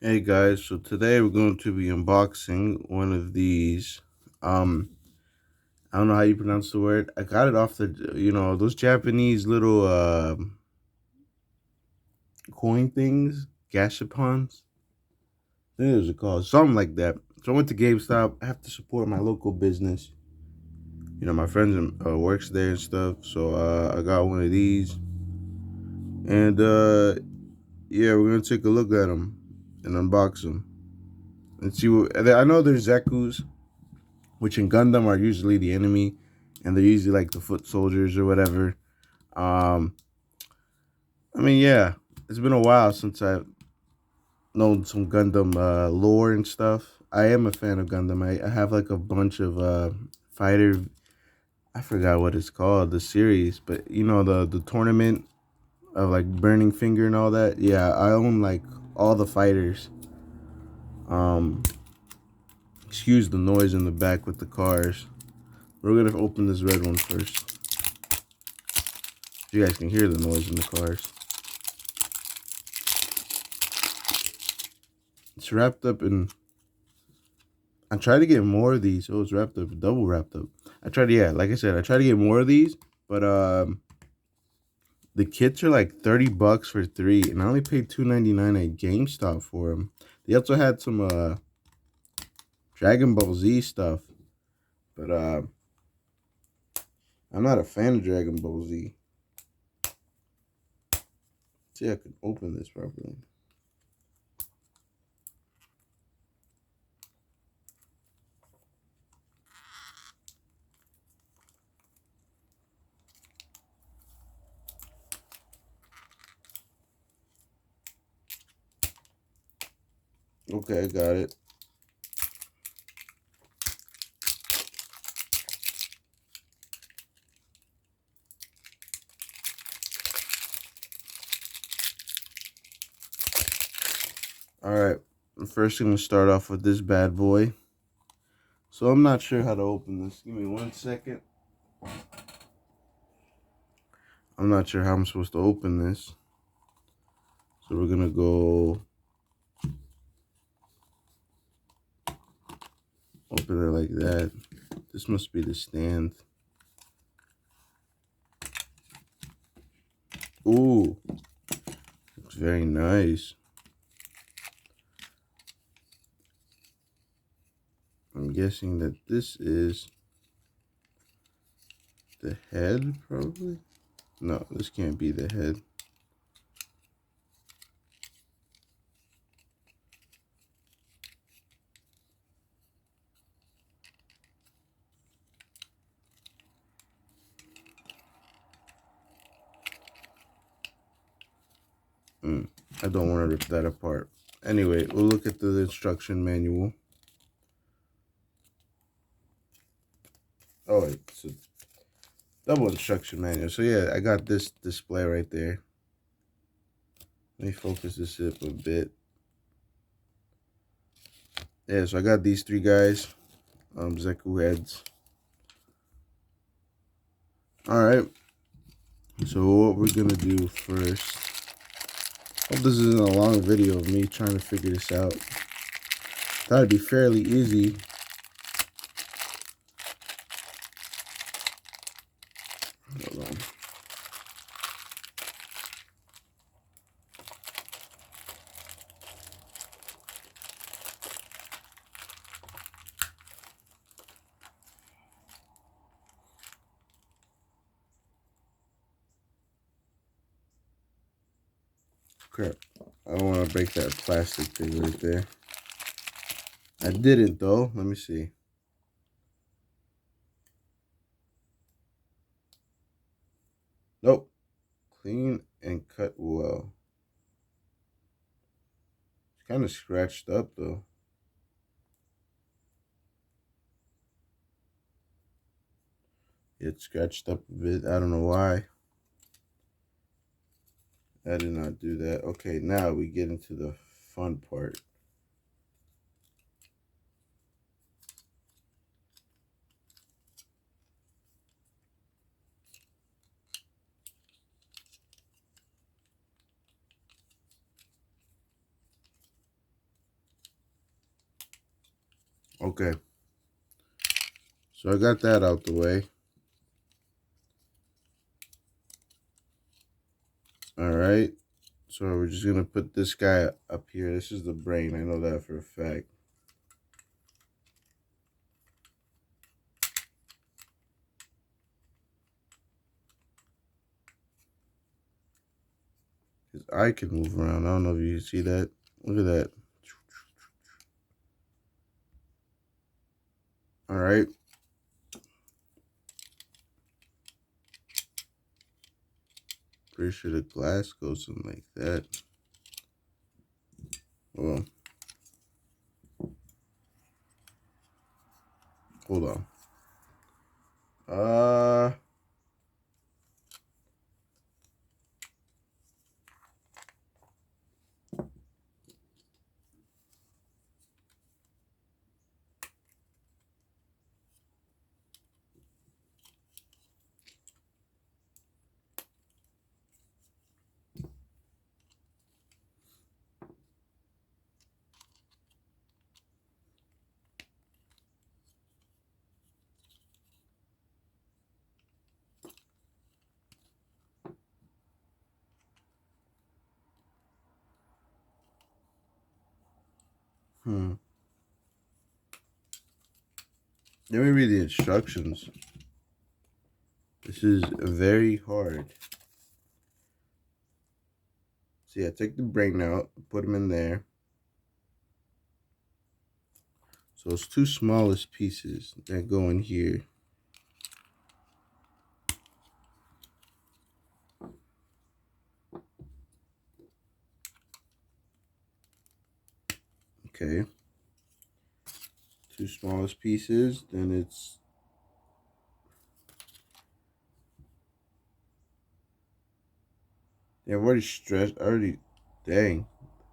Hey guys, so today we're going to be unboxing one of these. I don't know how you pronounce the word. I got it off those Japanese little coin things, Gashapons. I think those are called something like that. So I went to GameStop. I have to support my local business. My friend works there and stuff. So I got one of these, and yeah, we're gonna take a look at them and unbox them and see what. I know there's Zaku's, which in Gundam are usually the enemy, and they're usually like the foot soldiers or whatever. Um, yeah, it's been a while since I've known some Gundam lore and stuff. I am a fan of Gundam. I have like a bunch of fighter. I forgot what it's called, the series, but the tournament of like Burning Finger and all that. Yeah, I own like all the fighters. Um, Excuse the noise in the back with the cars. We're gonna open this red one first. You guys can hear the noise in the cars. It's wrapped up in. I tried to get more of these. Oh, it's wrapped up, double wrapped up. Yeah, like I said, I tried to get more of these, but the kits are like $30 for three, and I only paid $2.99 at GameStop for them. They also had some Dragon Ball Z stuff, but I'm not a fan of Dragon Ball Z. See, I can open this properly. Okay, I got it. All right, I'm first gonna start off with this bad boy. So I'm not sure how to open this. Give me 1 second. I'm not sure how I'm supposed to open this. So we're gonna go open it like that. This must be the stand. Ooh, looks very nice. I'm guessing that this is the head, probably. No, this can't be the head. I don't want to rip that apart. Anyway, we'll look at the instruction manual. Oh, it's a double instruction manual. So yeah, I got this display right there. Let me focus this up a bit. Yeah, so I got these three guys, Zaku heads. All right. So what we're gonna do first. Hope this isn't a long video of me trying to figure this out. That'd be fairly easy. Hold on. Crap. I don't want to break that plastic thing right there. I didn't though. Let me see. Nope. Clean and cut well. It's kind of scratched up though. It's scratched up a bit. I don't know why. I did not do that. Okay, now we get into the fun part. Okay. So I got that out the way. All right. So we're just going to put this guy up here. This is the brain. I know that for a fact. His eye can move around. I don't know if you can see that. Look at that. All right. Pretty sure the glass goes something like that. Well, hold on. Let me read the instructions. This is very hard. See, I take the brain out, put them in there. So it's two smallest pieces that go in here. Okay. Two smallest pieces. Then it's they've already stressed already. Dang.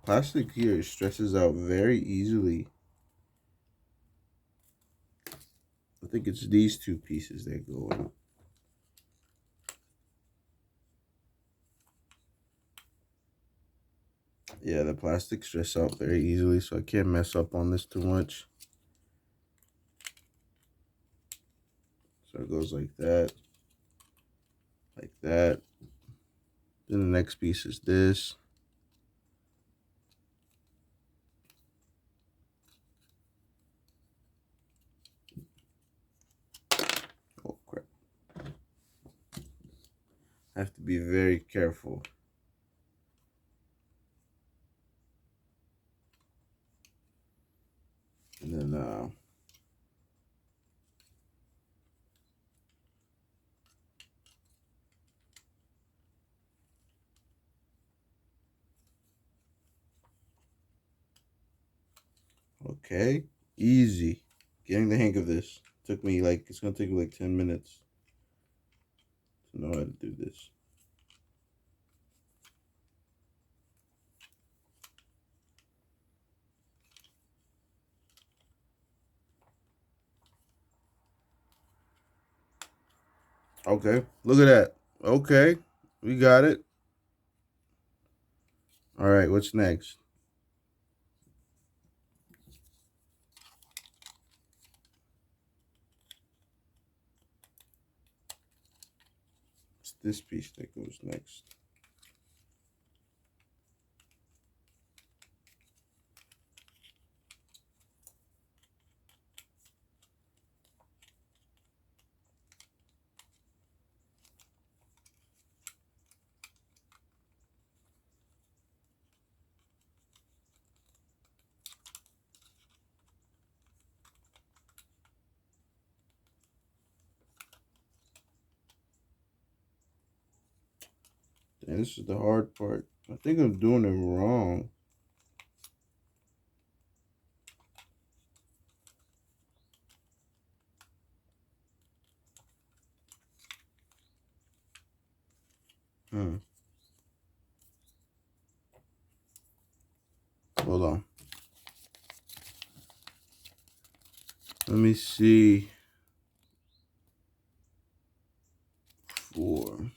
Plastic here stresses out very easily. I think it's these two pieces that go in. Yeah, the plastic stress out very easily, so I can't mess up on this too much. So it goes like that. Like that. Then the next piece is this. Oh crap. I have to be very careful. And then okay. Easy. Getting the hang of this. Took me like it's gonna take me like 10 minutes to know how to do this. Okay, look at that. Okay, we got it. All right, what's next? It's this piece that goes next. And this is the hard part. I think I'm doing it wrong. Hold on. Let me see. 4.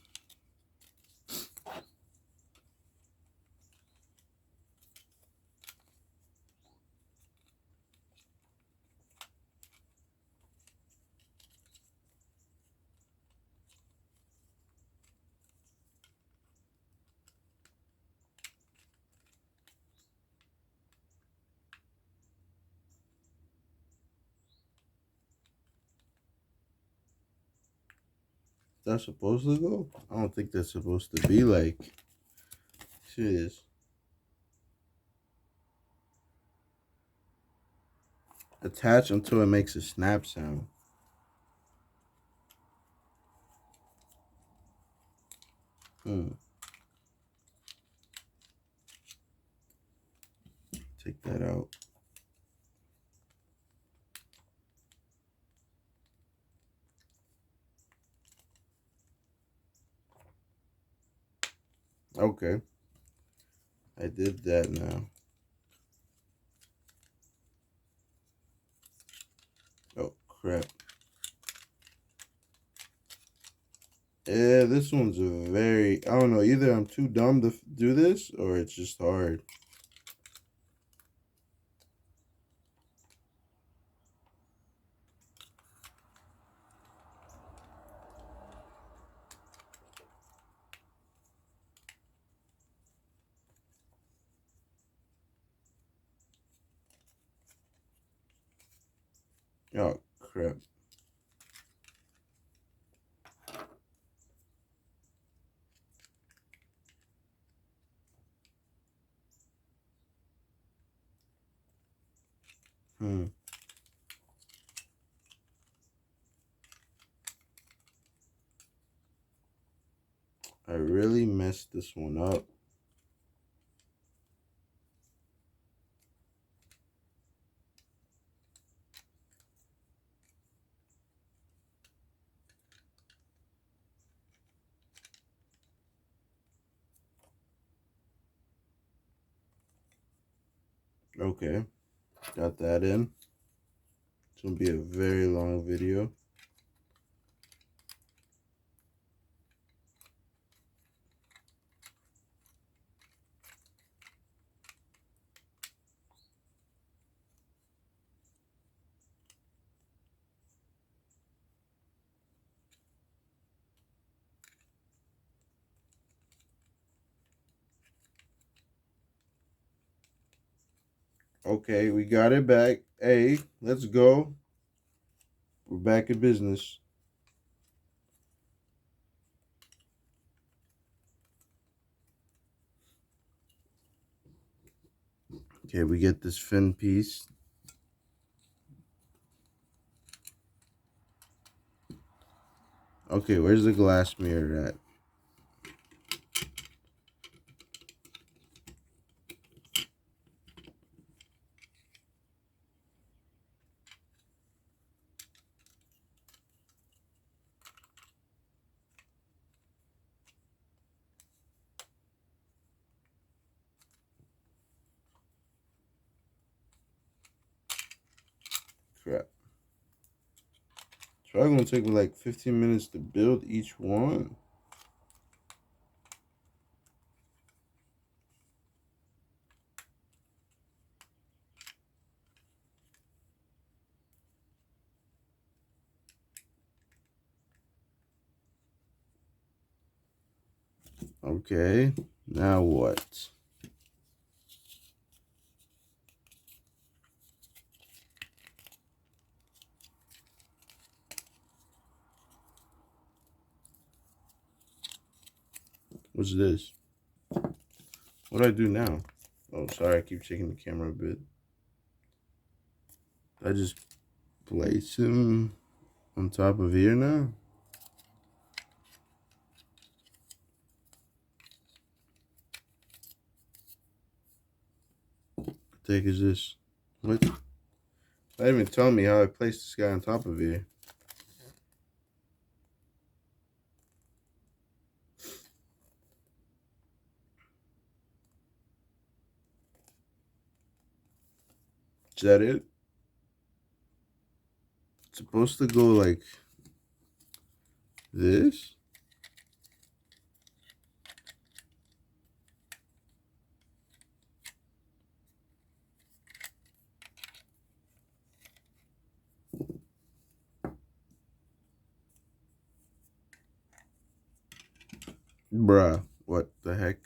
That's supposed to go? I don't think that's supposed to be like. Serious. Attach until it makes a snap sound. Hmm. Take that out. Okay. I did that now. Oh, crap. Yeah, this one's a very. I don't know. Either I'm too dumb to do this or it's just hard. Oh, crap. Hmm. I really messed this one up. Okay. Got that in. It's going to be a very long video. Okay, we got it back. Hey, let's go. We're back in business. Okay, we get this fin piece. Okay, where's the glass mirror at? Crap. It's probably gonna take me like 15 minutes to build each one. Okay, now what? What's this? What do I do now? Oh, sorry, I keep shaking the camera a bit. I just place him on top of here now? What the heck is this? What? Not even telling me how I placed this guy on top of here. Is that it? It's supposed to go like this? Bruh, what the heck?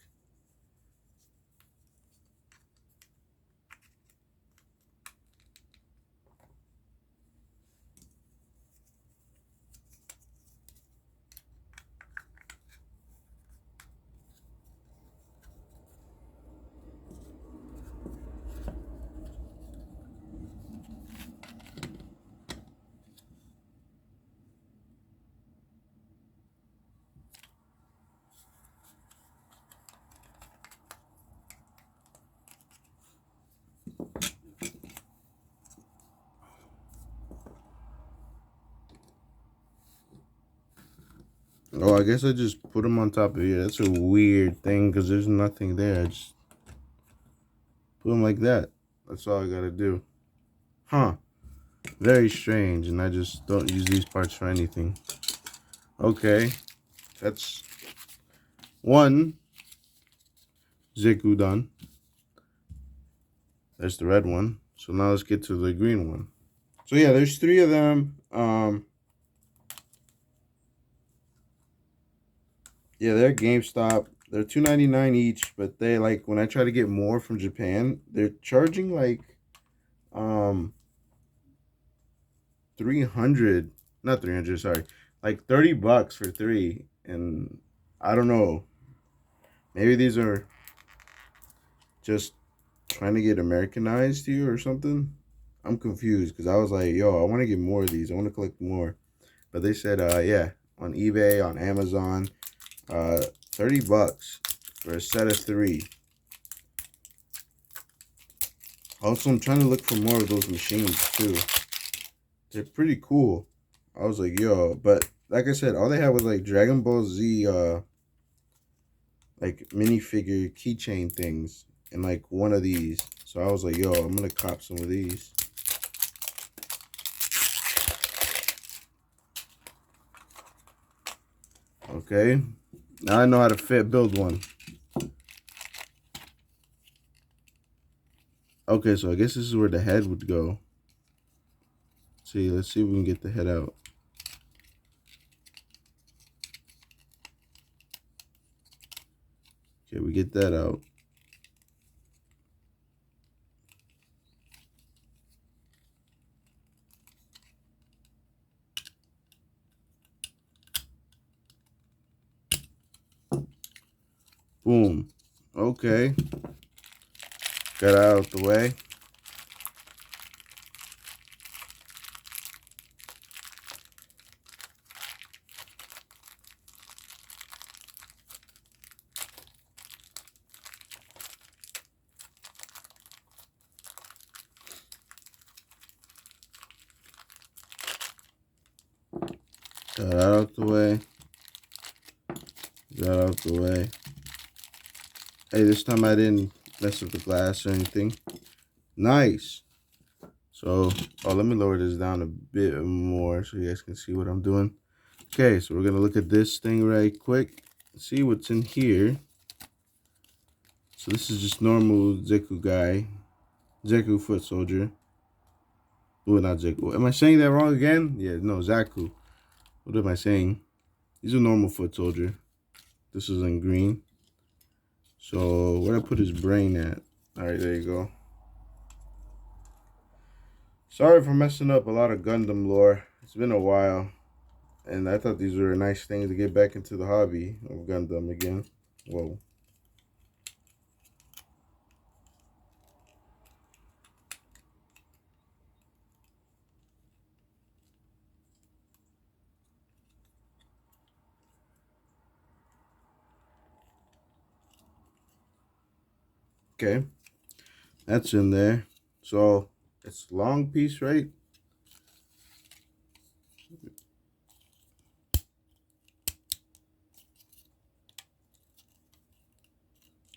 Oh, I guess I just put them on top of here. That's a weird thing because there's nothing there. I just put them like that. That's all I gotta do. Huh. Very strange, and I just don't use these parts for anything. Okay. That's one Zaku done. There's the red one. So now let's get to the green one. So yeah, there's three of them. Yeah, they're GameStop. They're $2.99 each, but they like when I try to get more from Japan, they're charging like um 300, not 300, sorry. Like $30 for three. And I don't know. Maybe these are just trying to get Americanized here or something. I'm confused because I was like, yo, I want to get more of these. I want to collect more. But they said, yeah, on eBay, on Amazon, uh, $30 for a set of three. Also, I'm trying to look for more of those machines too. They're pretty cool. I was like, yo, but like I said, all they had was like Dragon Ball Z, like minifigure keychain things, and like one of these. So I was like, yo, I'm gonna cop some of these. Okay, now I know how to build one. Okay, so I guess this is where the head would go. See, let's see if we can get the head out. Okay, we get that out. Boom. Okay. Got it out the way. Got it out the way. Got out the way. Hey, this time I didn't mess up the glass or anything. Nice. So, oh, let me lower this down a bit more so you guys can see what I'm doing. Okay, so we're going to look at this thing right quick. See what's in here. So this is just normal Zaku guy. Zaku foot soldier. Oh, not Zaku. Am I saying that wrong again? Yeah, no, Zaku. What am I saying? He's a normal foot soldier. This is in green. So where I put his brain at? All right, there you go. Sorry for messing up a lot of Gundam lore. It's been a while, and I thought these were nice things to get back into the hobby of Gundam again. Whoa. Okay, that's in there. So it's long piece, right?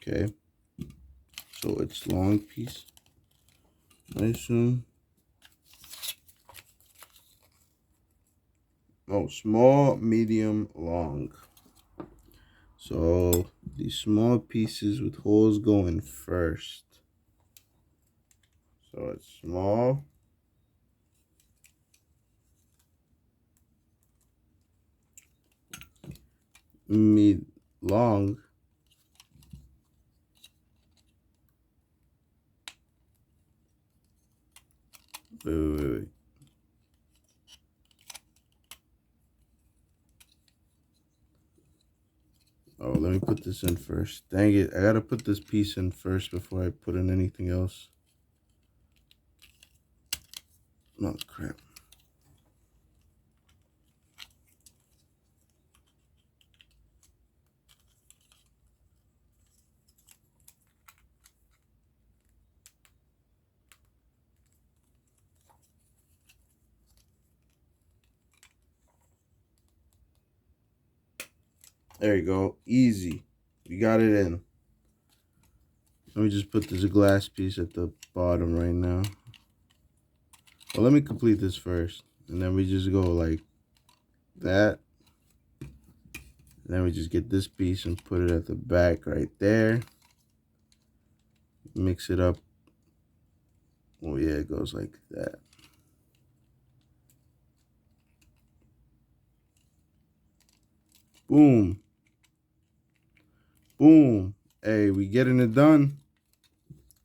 Okay, so it's long piece. Nice one. Oh, small, medium, long. So these small pieces with holes going first. So it's small. Mid long. Wait. Oh, let me put this in first. Dang it. I gotta put this piece in first before I put in anything else. Oh, crap. There you go. Easy. You got it in. Let me just put this glass piece at the bottom right now. Well, let me complete this first. And then we just go like that. And then we just get this piece and put it at the back right there. Mix it up. Oh yeah, it goes like that. Boom. Boom. Hey, we getting it done.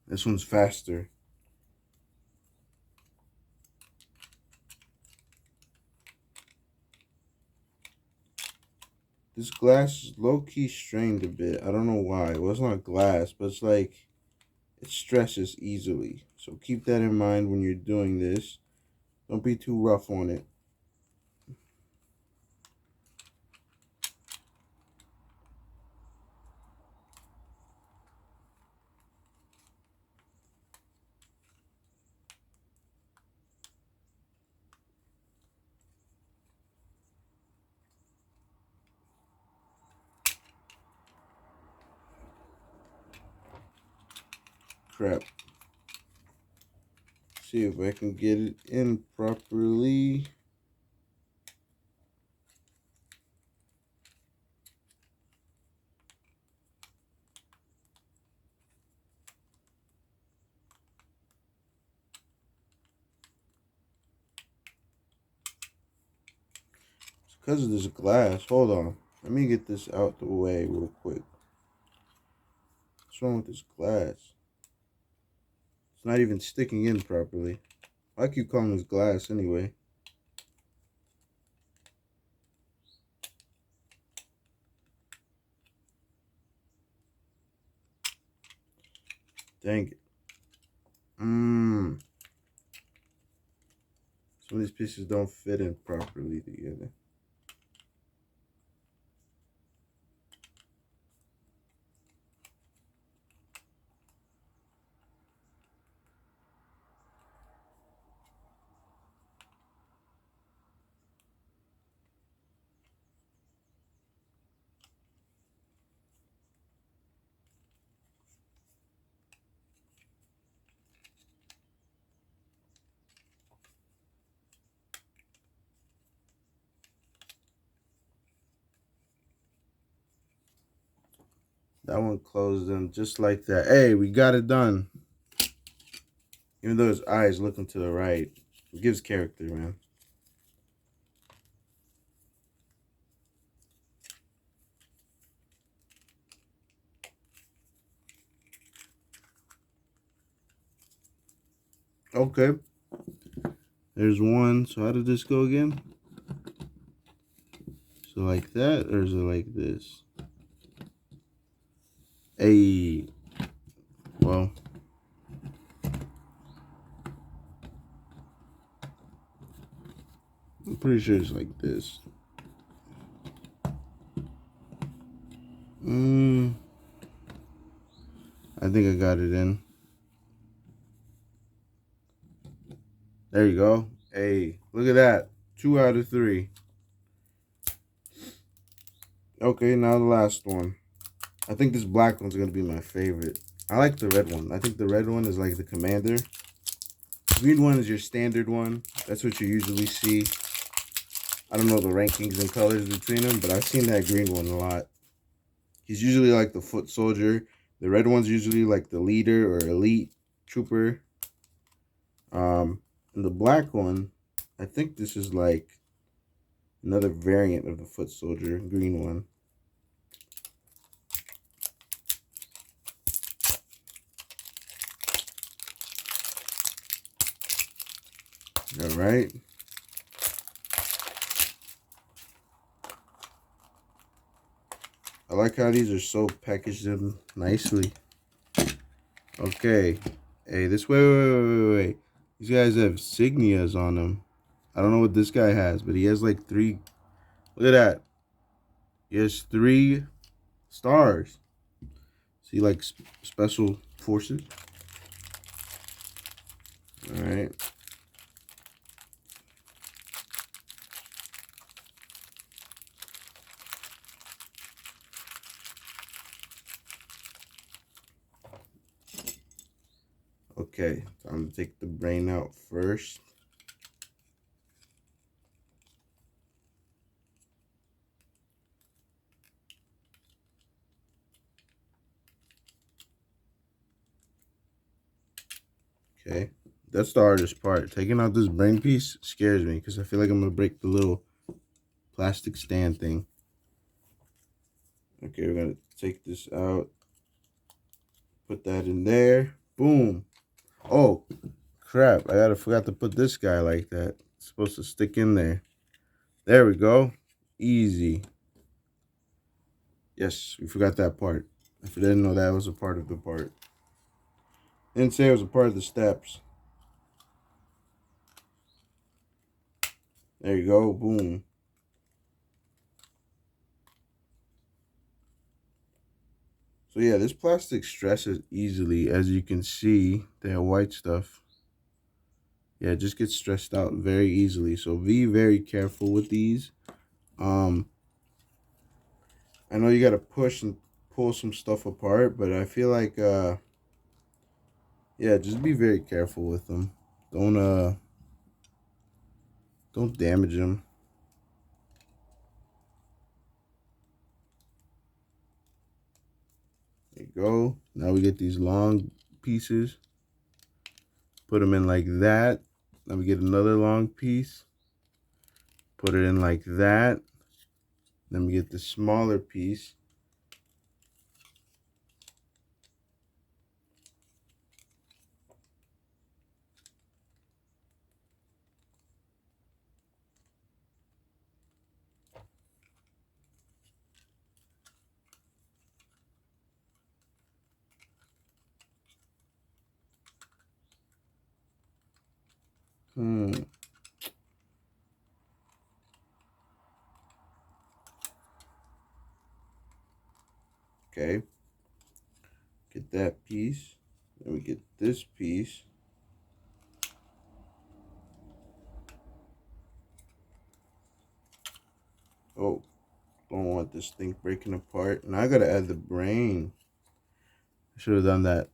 This one's faster. This glass is low-key strained a bit. I don't know why. Well, it's not glass, but it's like it stresses easily. So keep that in mind when you're doing this. Don't be too rough on it. Crap. See if I can get it in properly. It's because of this glass. Hold on. Let me get this out the way real quick. What's wrong with this glass? It's not even sticking in properly. I keep calling this glass anyway. Dang it. Some of these pieces don't fit in properly together. That one closed in just like that. Hey, we got it done. Even though his eyes looking to the right, it gives character, man. Okay. There's one. So how did this go again? So like that, or is it like this? Hey. Well. I'm pretty sure it's like this. I think I got it in. There you go. Hey, look at that. 2 out of 3. Okay, now the last one. I think this black one's gonna be my favorite. I like the red one. I think the red one is like the commander. The green one is your standard one. That's what you usually see. I don't know the rankings and colors between them, but I've seen that green one a lot. He's usually like the foot soldier. The red one's usually like the leader or elite trooper. And the black one, I think this is like another variant of the foot soldier, green one. All right. I like how these are so packaged in nicely. Okay. Hey, this wait. These guys have signias on them. I don't know what this guy has, but he has like 3. Look at that. He has 3 stars. See, like special forces. All right. Okay, so I'm gonna take the brain out first. Okay, that's the hardest part. Taking out this brain piece scares me because I feel like I'm gonna break the little plastic stand thing. Okay, we're gonna take this out. Put that in there. Boom. Oh, crap. I forgot to put this guy like that. It's supposed to stick in there. There we go. Easy. Yes, we forgot that part. If you didn't know that was a part of the part. Didn't say it was a part of the steps. There you go. Boom. So yeah, this plastic stresses easily. As you can see, that white stuff. Yeah, it just gets stressed out very easily. So be very careful with these. Um, I know you gotta push and pull some stuff apart, but I feel like yeah, just be very careful with them. Don't damage them. There you go. Now we get these long pieces. Put them in like that. Then we get another long piece. Put it in like that. Then we get the smaller piece. Okay. Get that piece. Then we get this piece. Oh, don't want this thing breaking apart. Now I gotta add the brain. I should have done that.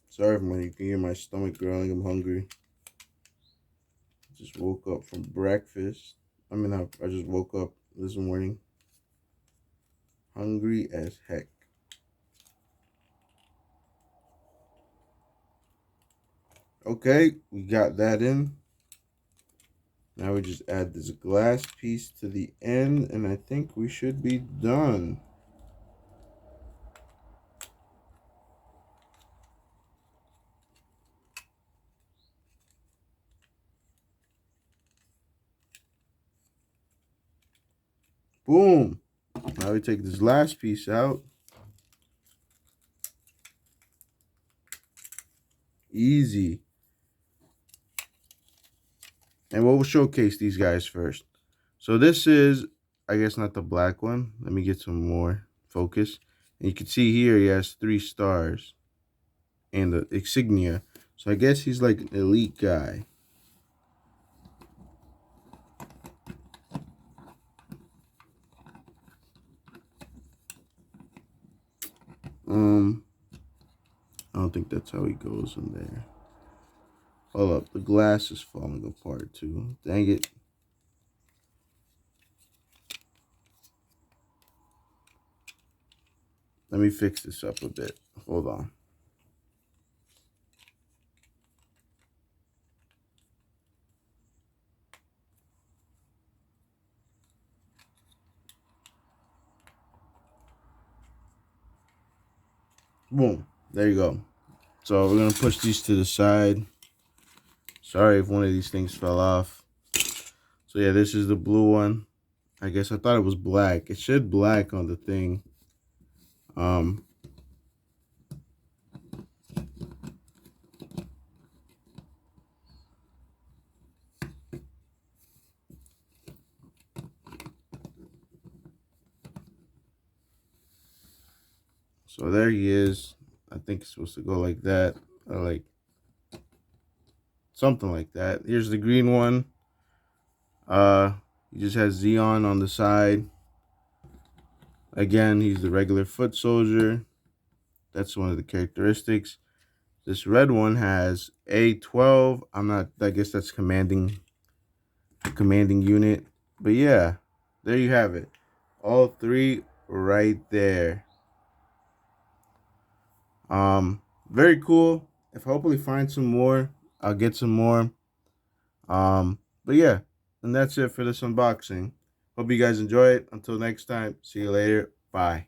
Sorry, man. You can hear my stomach growling. I'm hungry. Just woke up from breakfast. I just woke up this morning. Hungry as heck. Okay, we got that in. Now we just add this glass piece to the end, and I think we should be done. Boom. Now we take this last piece out. Easy. And we'll showcase these guys first. So this is, I guess, not the black one. Let me get some more focus. And you can see here he has 3 stars and the insignia. So I guess he's like an elite guy. I don't think that's how he goes in there. Hold up, the glass is falling apart too. Dang it. Let me fix this up a bit. Hold on. Boom. There you go. So we're going to push these to the side. Sorry if one of these things fell off. So yeah, this is the blue one. I guess I thought it was black. It said black on the thing. So there he is. I think it's supposed to go like that, or like something like that. Here's the green one. He just has Xeon on the side. Again, he's the regular foot soldier. That's one of the characteristics. This red one has A12. I'm not. I guess that's commanding unit. But yeah, there you have it. All three right there. Very cool. If I hopefully find some more, I'll get some more. But yeah, and that's it for this unboxing. Hope you guys enjoy it. Until next time, see you later. Bye.